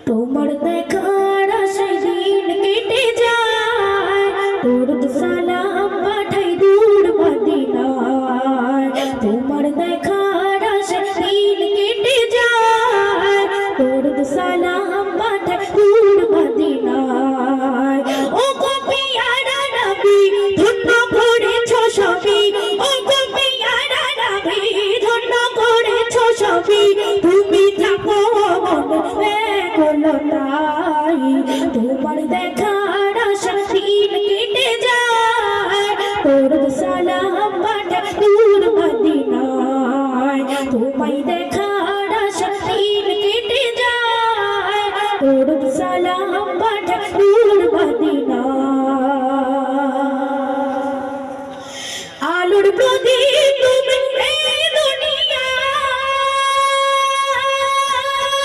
তোমার দেখার আশায় দিন কেটে যায়, দরুদ সালাম পাঠাই দূর মদিনায়। তোমার দেখার আশায় দিন কেটে যায়, দরুদ সালাম পাঠাই দূর মদিনায়। ও গো পিয়ারা নবী ধন্য করেছো সবই, ও গো পিয়ারা নবী ধন্য করেছো সবই। তুমি থাকো মনে কোনটাই, তোমার দেখার আশা দিন কেটে যায়, দরুদ সালাম পাঠাই দূর মদিনায়। তোমায় দেখার আশা দিন কেটে যায়, দরুদ সালাম পাঠাই দূর মদিনায়।